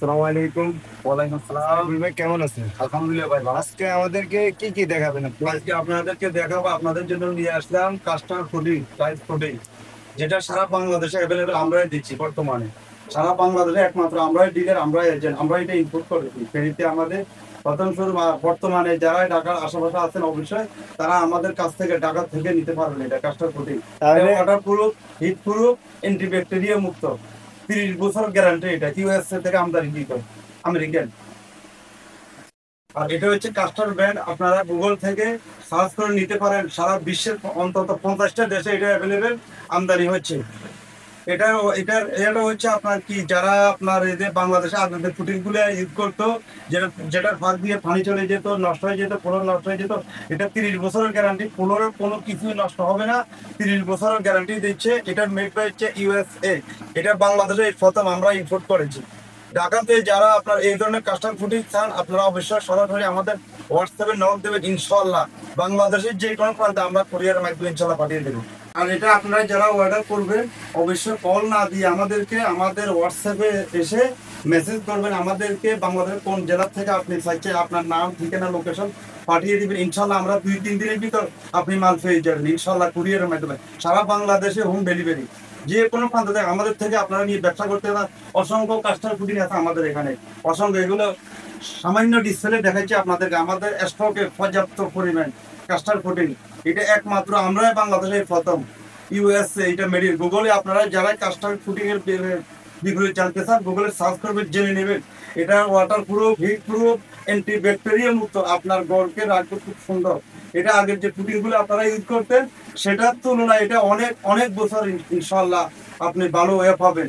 আসসালামু আলাইকুম। ওয়ালাইকুম আসসালাম। রুবেল ভাই কেমন আছেন? আলহামদুলিল্লাহ ভাই ভালো। আজকে আমাদেরকে কি কি দেখাবেন আপনি? আজকে আপনাদেরকে দেখাবো, আপনাদের জন্য নিয়ে আসলাম কাস্টমার ফুডিং, রাইস ফুডিং, যেটা সারা বাংলাদেশে অ্যাভেলেবেল আমরাই দিচ্ছি বর্তমানে। সারা বাংলাদেশে একমাত্র আমরাই ডিলার, আমরাই এজেন্ট, আমরা এটা ইম্পোর্ট করেছি ফেরিতে আমাদের। প্রথম শুরু বর্তমানে যারা ঢাকার আশেপাশে আছেন অবশ্যই তারা আমাদের কাছ থেকে ঢাকা থেকে নিতে পারবেন। এটা কাস্টমার ফুডিং, এটা তাহলে ওয়াটার প্রুফ, হিট প্রুফ, অ্যান্টিব্যাকটেরিয়া মুক্ত, 30 বছর গ্যারান্টি। এটা ইউএসএ থেকে আমদানি আমেরিকান। আর এটা হচ্ছে কাস্টর ব্র্যান্ড, আপনারা গুগল থেকে সার্চ করে নিতে পারেন। সারা বিশ্বের অন্তত 50টা দেশে এটা অ্যাভেলেবেল আমদানি হচ্ছে। এটা এটা হচ্ছে আপনার কি, যারা আপনার এই যে বাংলাদেশে আপনাদের ফুটিংগুলো ইউজ করতো, যেটার ফাঁক দিয়ে পানি চলে যেত, নষ্ট হয়ে যেত, ফ্লোর নষ্ট হয়ে যেত, এটা 30 বছরের গ্যারান্টি। ফ্লোরের কোনো কিছুই নষ্ট হবে না, 30 বছরের গ্যারান্টি দিচ্ছে। এটার মেড বাই হচ্ছে ইউএসএ। এটা বাংলাদেশে এই প্রথম আমরা ইম্পোর্ট করেছি। ঢাকাতে যারা আপনার এই ধরনের কাস্টম ফুটিং চান, আপনারা অবশ্যই সরাসরি আমাদের হোয়াটসঅ্যাপে নক দেবেন। ইনশাল্লাহ বাংলাদেশের যে কোনো প্রান্তে আমরা কুরিয়ারের মাধ্যমে ইনশাল্লাহ পাঠিয়ে দেবো। আর এটা আপনারা যারা অর্ডার করবেন অবশ্যই কল না দিয়ে আমাদেরকে আমাদের হোয়াটসঅ্যাপে এসে মেসেজ করবেন। আমাদেরকে বাংলাদেশের কোন জেলা থেকে আপনি চাইছেন আপনার নাম, ঠিকানা, লোকেশন পাঠিয়ে দিবেন। ইনশাল্লাহ আমরা 2-3 দিনের ভিতর আপনি মাল পেয়ে যাবেন ইনশাল্লাহ কুরিয়ারের মাধ্যমে। সারা বাংলাদেশে হোম ডেলিভারি, যে কোনো প্রান্ত থেকে আমাদের থেকে আপনারা নিয়ে ব্যবসা করতে পারেন। অসংখ্য কাস্টমার ফুডিং আছে আমাদের এখানে, অসংখ্য। এগুলো সামান্য ডিসপ্লে দেখাচ্ছি আপনাদেরকে। আমাদের স্টকে পর্যাপ্ত পরিমাণ কাস্টমার ফুডিং, এটা একমাত্র আমরাই বাংলাদেশের প্রথম। ইউএসএ এটা মেডিকেল। গুগলে আপনারা যারা কাস্টমার ফুডিং এর বিক্রয় জানতে চান, গুগলে সার্চ করবেন, জেনে নেবেন। এটা water proof, heat proof, anti bacteria মুক্ত, আপনার গড়কে রাখবে খুব সুন্দর। এটা আগের যে ফুডিং গুলো আপনারা ইউজ করতেন সেটার তুলনায় এটা অনেক অনেক বছর ইনশাল্লাহ আপনি ভালো হয়ে পাবেন।